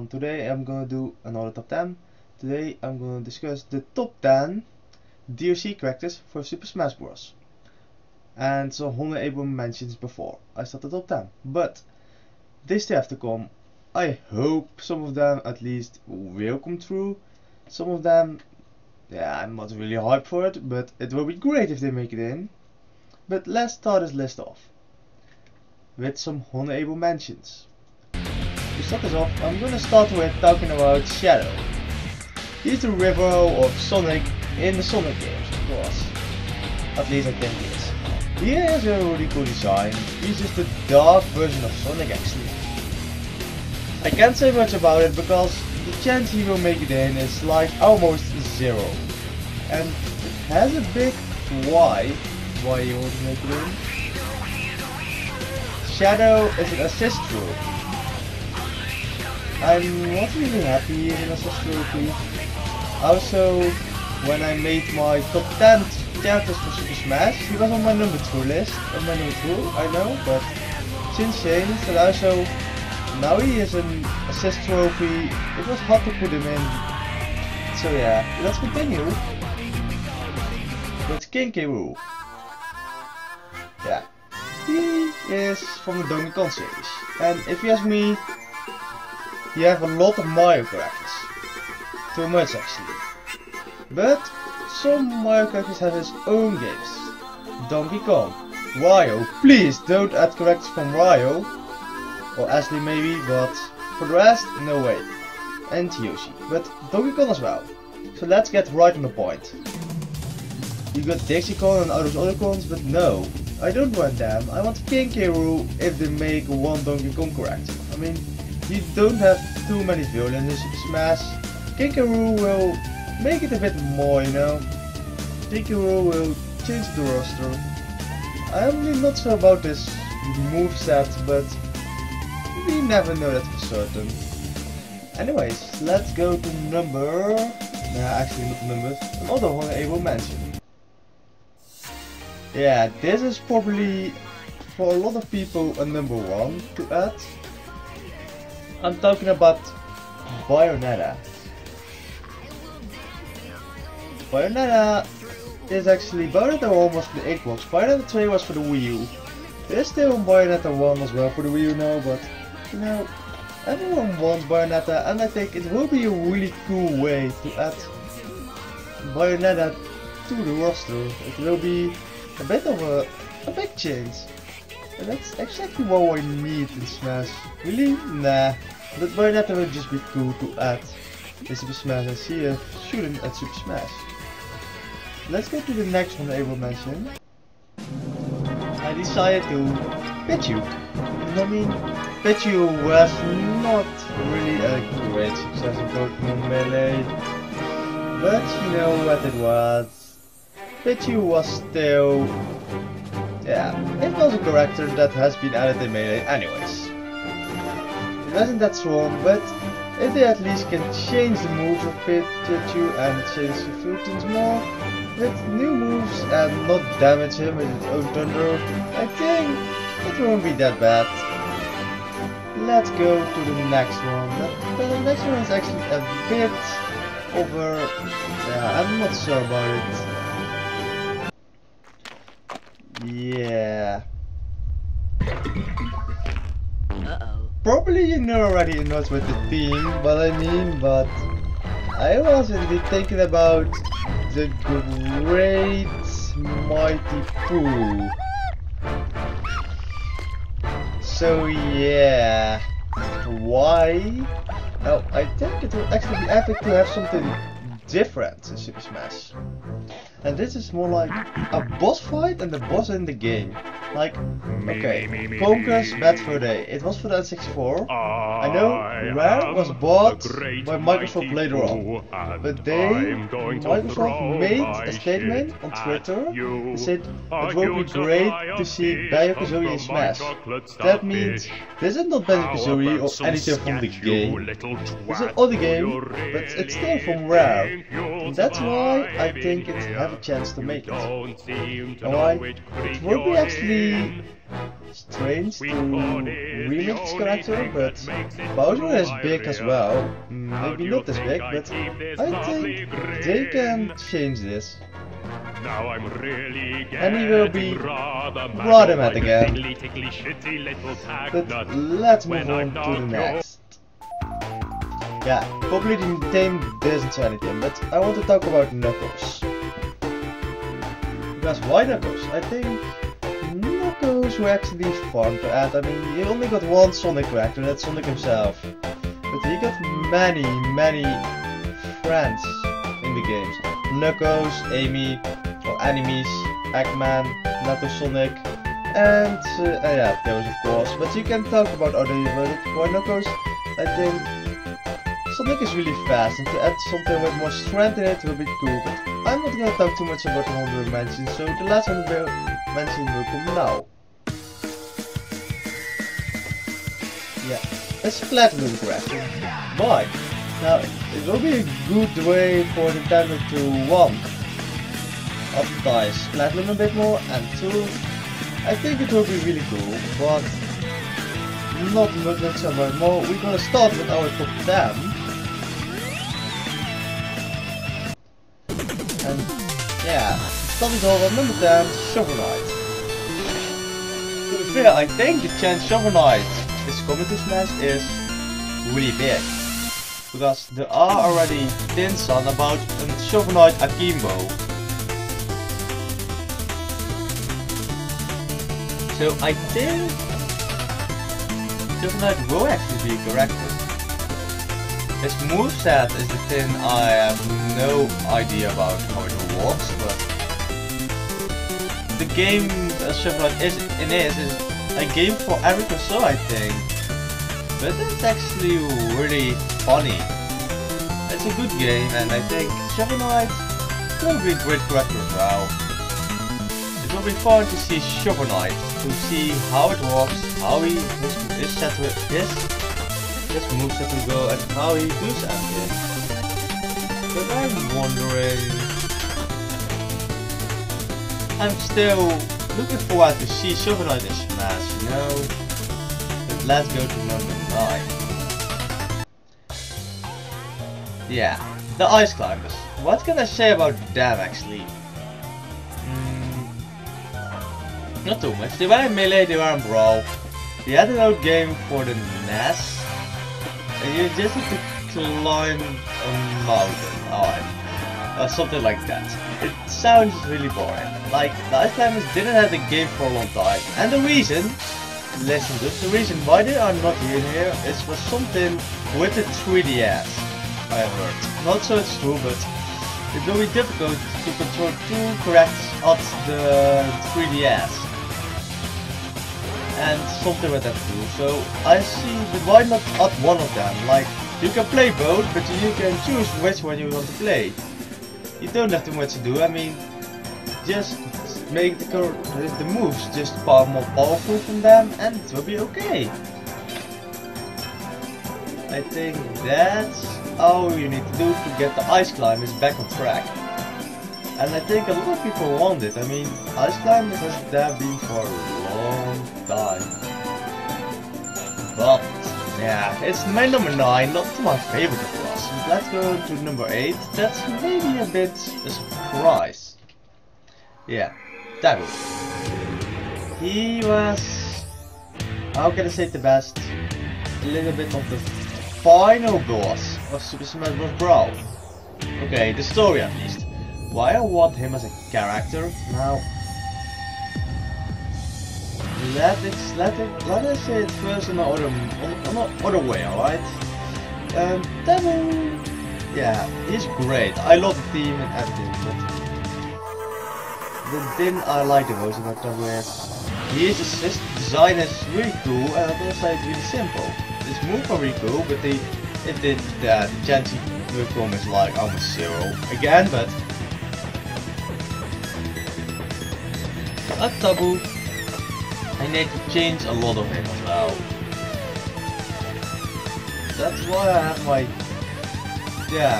Today I'm gonna do another top 10. Today I'm gonna discuss the top 10 DLC characters for Super Smash Bros. And some honorable mentions before I start the top 10. But they still have to come. I hope some of them at least will come true. Some of them, yeah, I'm not really hyped for it, but it will be great if they make it in. But let's start this list off with some honorable mentions. To start us off, I'm gonna start with talking about Shadow. He's the rival of Sonic in the Sonic games, of course. At least I think he is. He has a really cool design. He's just a dark version of Sonic actually. I can't say much about it because the chance he will make it in is like almost zero. And it has a big why he wants to make it in. Shadow is an assist rule. I'm not really happy he's an assist rookie. Also, when I made my top 10 characters for Super Smash, he was on my number 2 list. On my number 2, I know, but since changed, and also now he is an assist trophy. It was hard to put him in. So yeah, let's continue with King K. Rool. Yeah, he is from the Donkey Kong series, and if you ask me, you have a lot of Mario characters. Too much actually. But some Mario characters have his own games. Donkey Kong, Wario, please don't add characters from Wario. Or Ashley maybe, but for the rest, no way. And Yoshi, but Donkey Kong as well. So let's get right on the point. You got Dixie Kong and all those other Kongs, but no. I don't want them. I want King K. Rool if they make one Donkey Kong character. I mean, you don't have too many villains in Super Smash. King K. Rool will make it a bit more, you know. King K. Rool will change the roster. I'm really not sure about this moveset, but we never know that for certain. Anyways, let's go to number... Nah, actually not numbers. Another honorable mention. Yeah, this is probably for a lot of people a number 1 to add. I'm talking about Bayonetta. Bayonetta is actually... Bayonetta 1 was for the Xbox, Bayonetta 2 was for the Wii U. There's still Bayonetta 1 as well for the Wii U now, but you know, everyone wants Bayonetta, and I think it will be a really cool way to add Bayonetta to the roster. It will be a bit of a big change. And that's exactly what we need in Smash. Really? Nah. But Bayonetta will just be cool to add in Super Smash and see a shooting at Super Smash. Let's go to the next one I will mention. I decided to Pichu. I mean, Pichu was not really a great success in Pokemon Melee. But you know what it was. Pichu was still... yeah, it was a character that has been added in Melee anyways. It wasn't that strong, but if they at least can change the moves of Pichu and change the fusions more, with new moves and not damage him with its own thunder, I think it won't be that bad. Let's go to the next one. The next one is actually a bit over... yeah, I'm not sure about it. Yeah. Probably you know already not with the theme, but I was indeed thinking about the Great Mighty Pooh. So yeah, why? Now I think it will actually be epic to have something different in Super Smash. And this is more like a boss fight and the boss in the game. Like, okay, Conker's Bad Fur Day. It was for the N64. I know Rare was bought by Microsoft later on. But Microsoft made a statement on Twitter and said it will be great to see Banjo-Kazooie in Smash. That means this is not Banjo-Kazooie or anything from the game. It's an other game, but it's still from Rare. And that's why I think it has a chance to make it. And why? It will be actually strange to remake this character, but Bowser is big as well. Maybe not as big, but I think they can change this. And he will be rather mad again. But let's move on to the next. Yeah, probably the name doesn't say anything, but I want to talk about Knuckles. Because why Knuckles? I think Knuckles were actually fun to add. I mean, he only got one Sonic character, that's Sonic himself. But he got many friends in the games. Knuckles, Amy, or enemies, Eggman, Knuckles, Sonic, and yeah, those of course. But you can talk about other, but for Knuckles, I think Sonic is really fast, and to add something with more strength in it will be cool, but I'm not gonna talk too much about the honorable mentions, so the last honorable mention will come now. Yeah, a Splatloon character. Why? Now, it will be a good way for Nintendo to 1. Advertise Splatloon a bit more, and 2. I think it will be really cool, but not much about more. We're gonna start with our top 10. And yeah, starting off at number 10, Shovel Knight. To be fair, I think the chance Shovel Knight is coming to Smash is really big. Because there are already hints on about a Shovel Knight Akimbo. So I think Shovel Knight will actually be a character. His moveset is the thing I have no idea about how it works, but the game Shovel Knight is a game for every console, I think. But it's actually really funny. It's a good game, and I think Shovel Knight will be a great character as well. It will be fun to see Shovel Knight, to see how it works, how his moveset will go, and how he does everything. But I'm wondering... I'm still looking forward to see Shovel Knight in Smash, you know? But let's go to number 9. Yeah, the Ice Climbers. What can I say about them actually? Not too much. They were in Melee, they were in Brawl. They had an old game for the NES. And you just have to climb a mountain, or something like that. It sounds really boring. Like, the Ice Climbers didn't have the game for a long time. And the reason, listen to this, the reason why they are not here is for something with the 3DS, I heard. Not so it's true, but it will be difficult to control 2 characters at the 3DS. And something with that too. So I see, but why not add one of them? Like, you can play both, but you can choose which one you want to play. You don't have too much to do. I mean, just make the moves just far more powerful from them, and it will be okay. I think that's all you need to do to get the Ice Climbers back on track. And I think a lot of people want it. I mean, Ice Climbers has been for a long time. But yeah, it's my number 9, not my favorite of course. Let's go to number 8. That's maybe a bit a surprise. Yeah, Dabu. He was, how can I say the best? A little bit of the final boss of Super Smash Bros. Brawl. Okay, the story at least. Why I want him as a character now? Let us say it first in another way, alright? Devil, yeah, he's great. I love the theme and everything, but the thing I like the most about Devil is his design is really cool, and on the other side it's really simple. His moves are really cool, but the chance he will come is like almost 0 again, but at Tabu, I need to change a lot of him as well. That's why I have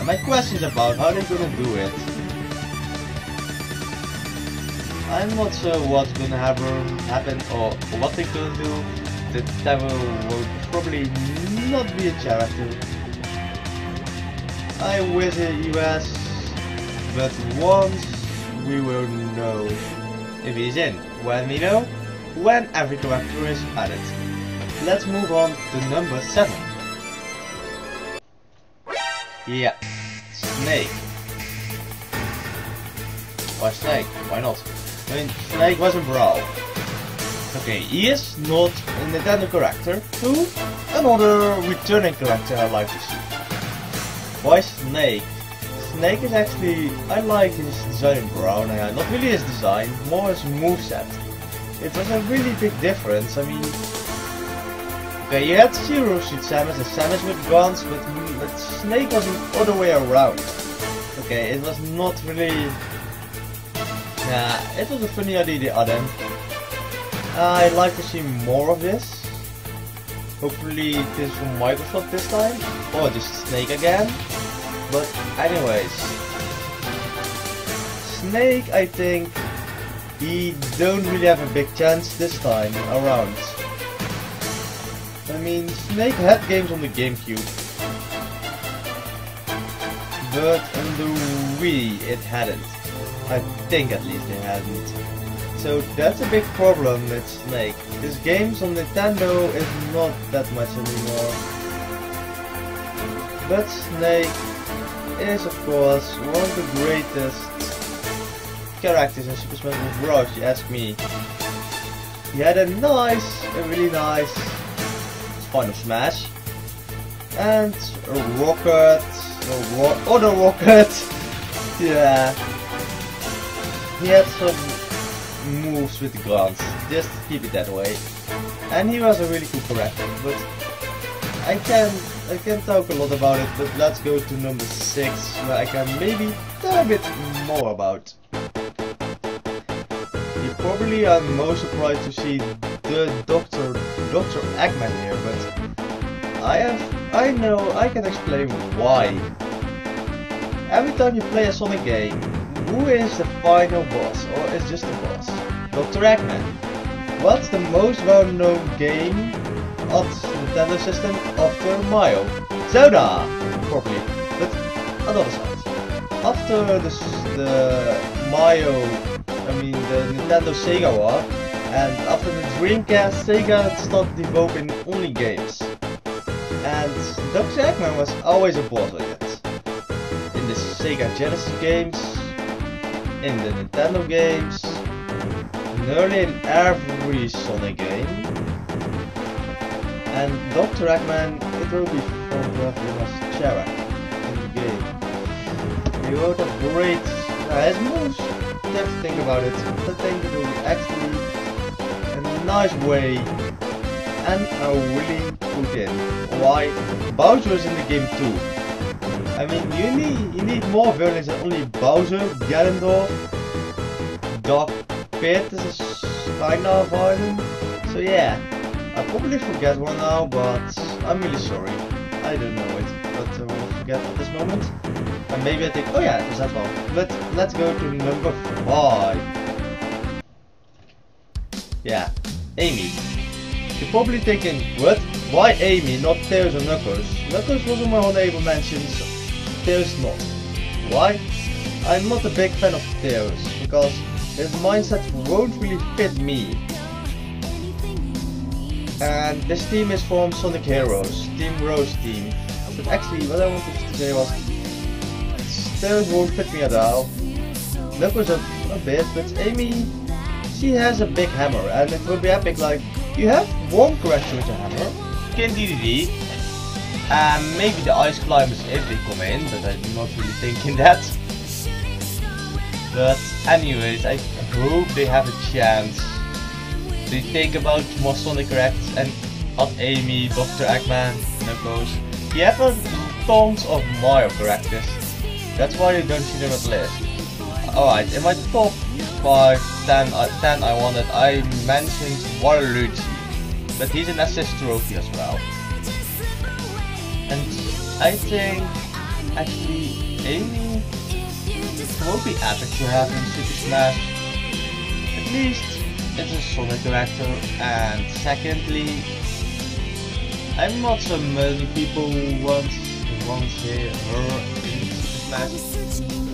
my questions about how they're gonna do it. I'm not sure what's gonna happen or what they're gonna do. The devil will probably not be a character. I wish he was, but once we will know if he's in. When we know, when every character is added. Let's move on to number 7. Yeah, Snake. Why Snake? Why not? I mean, Snake was a Brawl. Okay, he is not a Nintendo character. Who? Another returning character I like to see. Why Snake? Snake is actually, I like his design in Brawl, not really his design, more his moveset. It was a really big difference. I mean, okay, you had Zero Suit Samus and Samus with guns, but Snake was the other way around. Okay, it was not really. It was a funny idea the other. I'd like to see more of this. Hopefully it is from Microsoft this time, or just Snake again. But anyways, Snake, I think he don't really have a big chance this time around. I mean, Snake had games on the GameCube, but on the Wii it hadn't. I think at least it hadn't. So that's a big problem with Snake. His games on Nintendo is not that much anymore. But Snake is of course one of the greatest characters in Super Smash Bros. You ask me. He had a really nice Final Smash, and a rocket, other rocket. Yeah, he had some moves with the grants, just keep it that way. And he was a really cool character, but I can talk a lot about it, but let's go to number 6, where I can maybe tell a bit more about. You probably are most surprised to see the Dr. Eggman here, but I know I can explain why. Every time you play a Sonic game, who is the final boss, or is just the boss? Dr. Eggman. What's the most well-known game on the Nintendo system after Mario? Zelda, probably. But another side. After the Mario, the Nintendo Sega war, and after the Dreamcast, Sega started developing only games. And Dr. Eggman was always a boss on it. In the Sega Genesis games, in the Nintendo games, nearly in every Sonic game. And Dr. Eggman, it will be fun to have him as Chara in the game. He wrote a great, his moves, you have to think about it, but I think it will be actually a nice way and a really put in. Why? Bowser is in the game too. I mean, you need more villains than only Bowser, Ganondorf, Doc Pit is kinda violent. So yeah, I probably forget one now, but I'm really sorry. I don't know it, but I will forget at this moment. And maybe I think, oh yeah, it was that one. But let's go to number 5. Yeah, Amy. You're probably thinking, what? Why Amy, not Tails or Knuckles? Knuckles was on my honorable mentions, Tails not. Why? I'm not a big fan of Tails, because his mindset won't really fit me. And this team is from Sonic Heroes, Team Rose team. But actually, what I wanted to say was, Tails won't fit me at all. Knuckles a bit, but Amy, she has a big hammer, and it will be epic. Like, you have one character with a hammer, King DDD, and maybe the Ice Climbers if they come in, but I'm not really thinking that. But anyways, I hope they have a chance. They think about more Sonic characters and not Amy, Dr. Eggman, Knuckles. You have tons of Mario characters. That's why you don't see them at the list. Alright, in my top 5, 10 I wanted, I mentioned Waluigi, but he's an assist trophy as well. And I think actually Amy will be epic to have in Super Smash. least it's a Sonic character, and secondly, I'm not so many people who want her in Super Smash.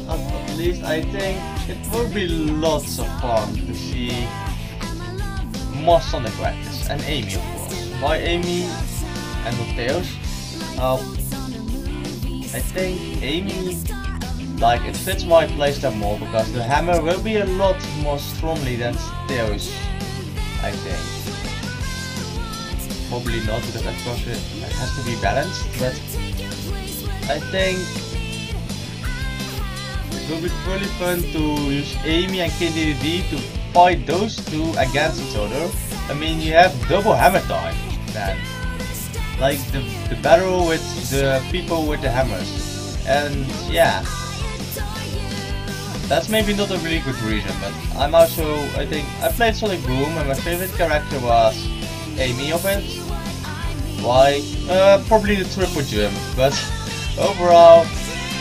At least I think it will be lots of fun to see more Sonic characters, and Amy of course. Why Amy and not Tails? I think Amy, like, it fits my playstyle more because the hammer will be a lot more strongly than Tails, I think. Probably not, because of course it has to be balanced, but I think it will be really fun to use Amy and Kid DDD to fight those two against each other. I mean, you have double hammer time then. Like the battle with the people with the hammers. And yeah, that's maybe not a really good reason, but I think I played Sonic Boom and my favorite character was Amy of it. Why? Probably the triple jump, but overall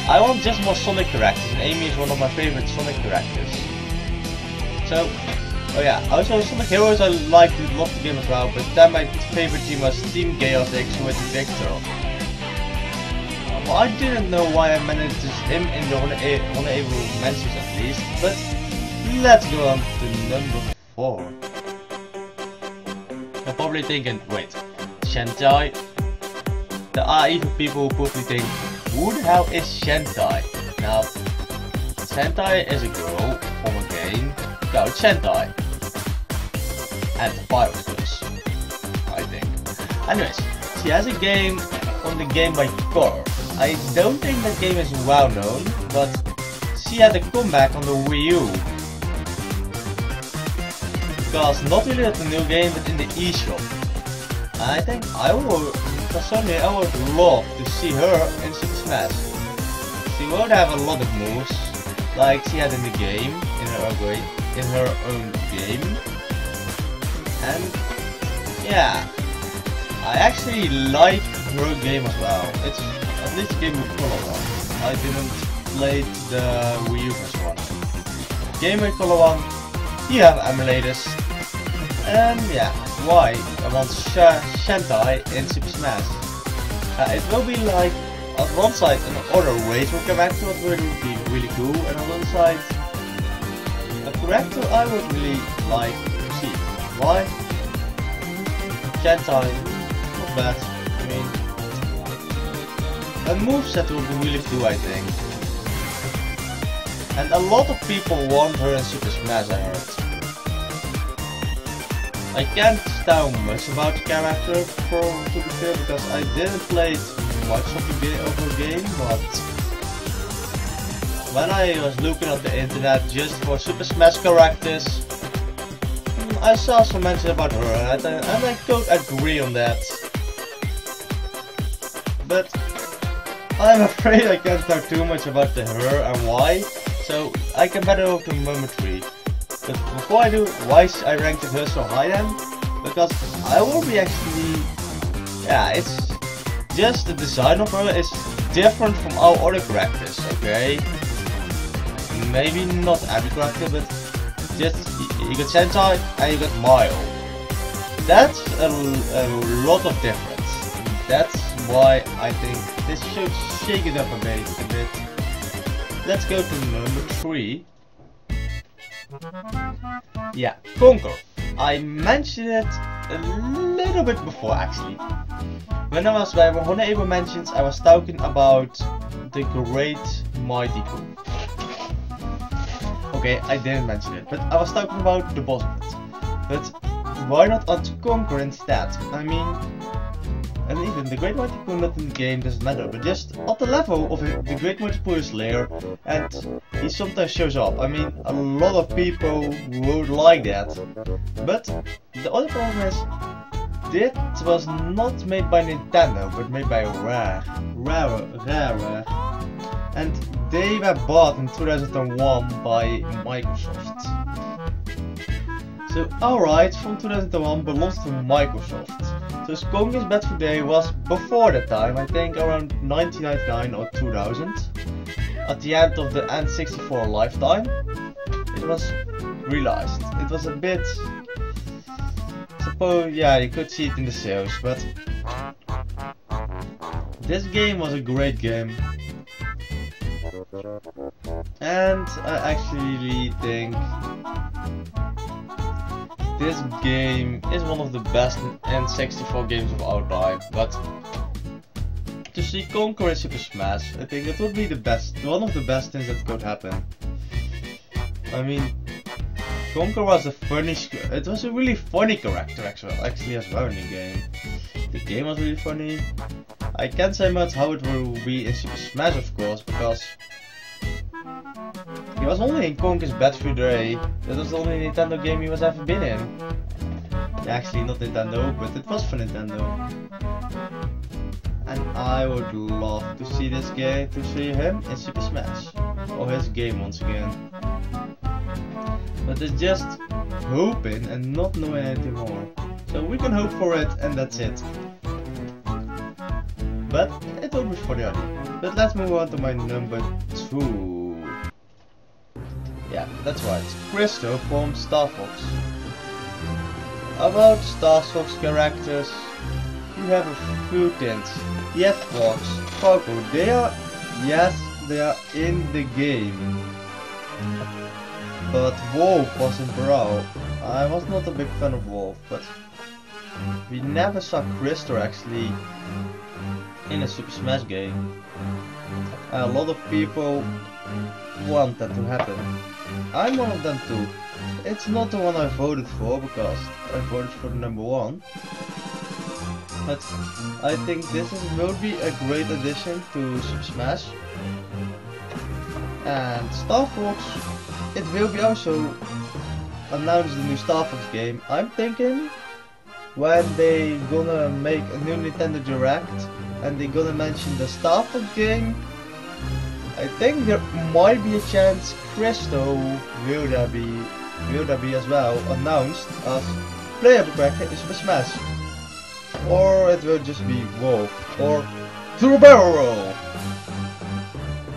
I want just more Sonic characters, and Amy is one of my favorite Sonic characters. So, oh yeah, also Sonic Heroes I love the game as well, but then my favorite team was Team Chaotix with Victor. Well, I didn't know why I managed him in the honorable mentions at least, but let's go on to number 4. You're probably thinking, wait, Shentai? There are even people who probably think, who the hell is Shentai? Now, Shentai is a girl from a game called Shentai. And Virus Girls, I think. Anyways, she has a game on the Game Boy Color. I don't think that game is well known, but she had a comeback on the Wii U. Because not really at the new game, but in the eShop. I think personally I would love to see her in Super Smash. She would have a lot of moves, like she had in the game, in her own game. And yeah, I actually like her game as well. It's at least a Game Boy Color one. I didn't play the Wii U version one. Game Boy Color one, you have emulators. And yeah, why I want Shentai in Super Smash. It will be like, on one side another race character, what would be really cool, and on the other side a character I would really like to see. Why? Shentai, not bad. I mean, a moveset will be really cool, I think. And a lot of people want her in Super Smash, I heard. I can't tell much about the character to be fair, because I didn't play much of the game, but when I was looking at the internet just for Super Smash characters, I saw some mention about her, and I could agree on that. But I'm afraid I can't talk too much about her and why, so I can better go to number 3. But before I do, why I ranked her so high then? Because I will be actually, yeah, it's just the design of her is different from our other characters, okay? Maybe not every character, but just you got Shentai and you got Mayo. That's a lot of difference. That's why I think this should shake it up a bit. Let's go to number 3. Yeah, Conker. I mentioned it a little bit before actually. When I was by honorable mentions, I was talking about the Great Mighty Boo. Okay, I didn't mention it, but I was talking about the boss of it. But why not on Conker instead? I mean, and even the Great Mighty Boo not in the game doesn't matter, but just at the level of it, the Great Mighty Boo is lair, and he sometimes shows up. I mean, a lot of people would like that. But the other problem is, this was not made by Nintendo, but made by Rare. And they were bought in 2001 by Microsoft. So alright, from 2001 belongs to Microsoft. So Conker's Bad Fur Day was before that time, I think around 1999 or 2000. At the end of the N64 lifetime. It was realized. It was a bit... Suppose, yeah, you could see it in the sales, but... This game was a great game. And I actually think this game is one of the best N64 games of our time, but to see Conker in Super Smash, I think it would be the best, one of the best things that could happen. I mean, Conker was a funny, it was a really funny character actually as well in the game. The game was really funny. I can't say much how it will be in Super Smash, of course, because he was only in Conker's Bad Fur Day. That was the only Nintendo game he was ever been in. Actually, not Nintendo, but it was for Nintendo. And I would love to see this game, to see him in Super Smash, or his game once again. But it's just hoping and not knowing anything more. So we can hope for it, and that's it. But it will be for the other. But let's move on to my number 2. Yeah, that's right. Christo from Star Fox. About Star Fox characters, you have a few things. Yes, Fox, Falco, they are in the game. But Wolf was in Brawl. I was not a big fan of Wolf, but we never saw Christo actually in a Super Smash game. A lot of people want that to happen. I'm one of them too. It's not the one I voted for because I voted for the number 1. But I think this will be a great addition to Super Smash. And Star Fox, it will be also announced the new Star Fox game. I'm thinking when they gonna make a new Nintendo Direct and they gonna mention the Star Fox game, I think there might be a chance Christo will there be as well announced as playable character in Super Smash. Or it will just be Wolf or through a barrel roll.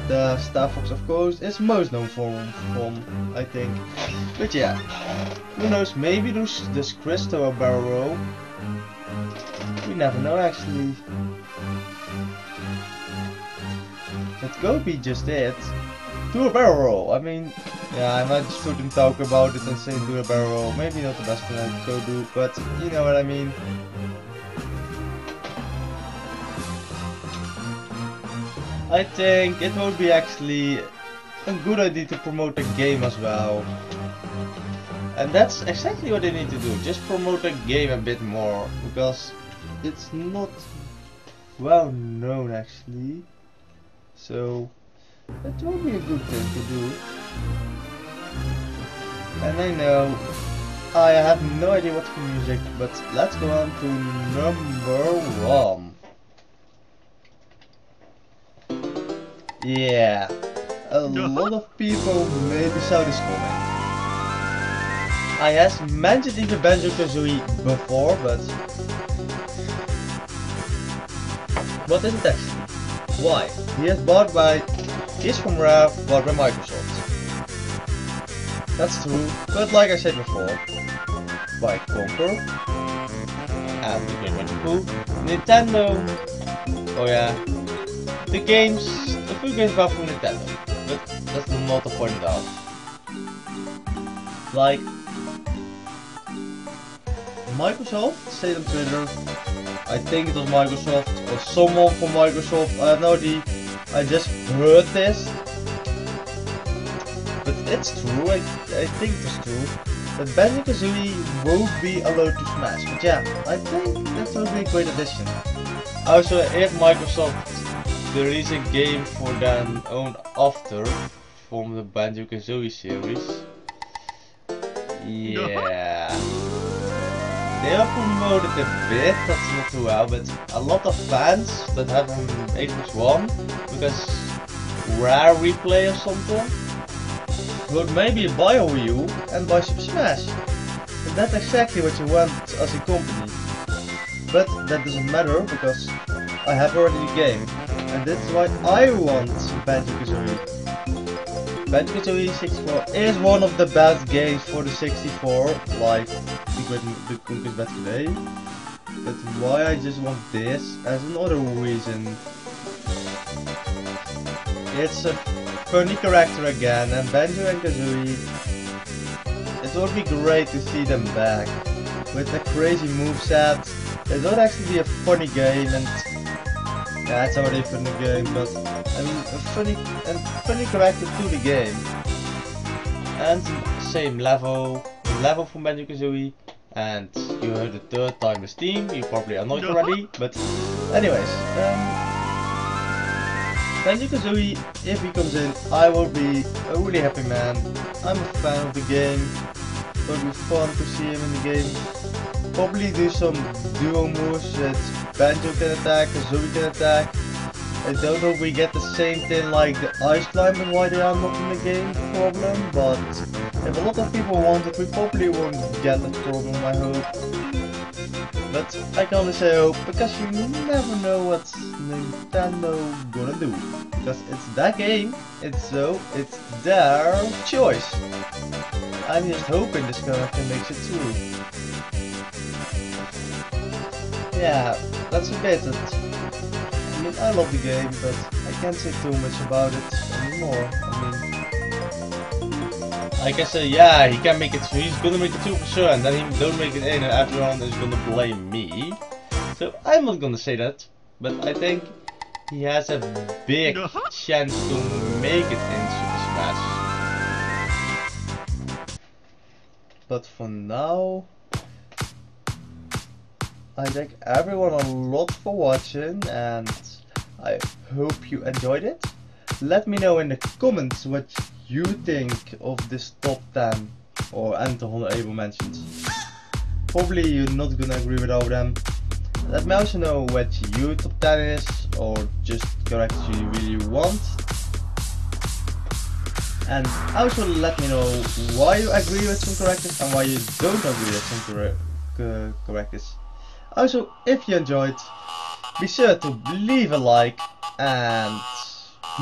The Star Fox, of course, is most known from I think. But yeah, who knows, maybe this Christo a barrel roll. We never know actually. It could be just it. Do a barrel roll. I mean, yeah, I might shouldn't talk about it and say do a barrel roll. Maybe not the best thing I could do, but you know what I mean. I think it would be actually a good idea to promote the game as well. And that's exactly what they need to do. Just promote the game a bit more, because it's not well known actually. So that would be a good thing to do. And I know I have no idea what's for music, but let's go on to number 1. Yeah, a lot of people maybe saw this coming. I have mentioned even Banjo-Kazooie before, but what is it actually? Why? He's from Rare, bought by Microsoft. That's true, but like I said before, by Conker, and the Game Magic Nintendo, oh yeah, the few games are from Nintendo, but that's not the point out. Like, Microsoft said on Twitter, I think it was Microsoft or someone from Microsoft, I have no idea, I just heard this. But it's true, I think it's true, that Banjo-Kazooie won't be allowed to Smash. But yeah, I think that will be a great addition. Also, if Microsoft release a game for them own after from the Banjo-Kazooie series, yeah, they are promoted a bit, that's not too well, but a lot of fans that have an Xbox One, because Rare Replay or something, would maybe buy a Wii U and buy Super Smash. And that's exactly what you want as a company. But that doesn't matter because I have already the game. And that's why I want Banjo-Kazooie. Banjo-Kazooie 64 is one of the best games for the 64, like the Conquest Bad Today. That's why I just want this as another reason. It's a funny character again, and Banjo and Kazooie, it would be great to see them back. With a crazy moveset, it would actually be a funny game, and yeah, it's already a funny game, but I mean a funny character to the game. And same level from Banjo-Kazooie, and you heard the third time with Steam, you probably annoyed already, but anyways, Banjo-Kazooie, if he comes in, I will be a really happy man. I'm a fan of the game, it will be fun to see him in the game. Probably do some duo moves that Banjo can attack, Kazooie can attack. I don't know if we get the same thing like the ice climb and why they are not in the game problem, but if a lot of people want it, we probably won't get that problem, I hope. But I can only say hope, because you never know what Nintendo gonna do. Because it's that game, it's their choice. I'm just hoping this character makes it through. Yeah, that's about it. I mean, I love the game, but I can't say too much about it anymore. I can say, yeah, he can make it through, he's gonna make it through for sure, and then he don't make it in and everyone is gonna blame me. So I'm not gonna say that, but I think he has a big chance to make it in Super Smash. But for now, I thank everyone a lot for watching, and I hope you enjoyed it. Let me know in the comments what you think of this top 10 or and the honorable mentions. Probably you're not gonna agree with all of them. Let me also know what your top 10 is, or just characters you really want. And also let me know why you agree with some characters and why you don't agree with some characters. Also, if you enjoyed, be sure to leave a like, and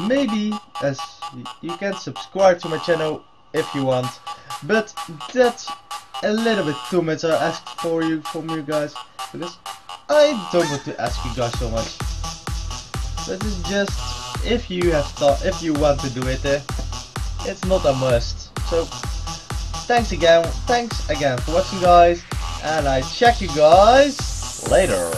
maybe as you can subscribe to my channel if you want, but that's a little bit too much I asked from you guys, because I don't want to ask you guys so much. But it's just if you want to do it, it's not a must. So thanks again for watching, guys, and I check you guys later.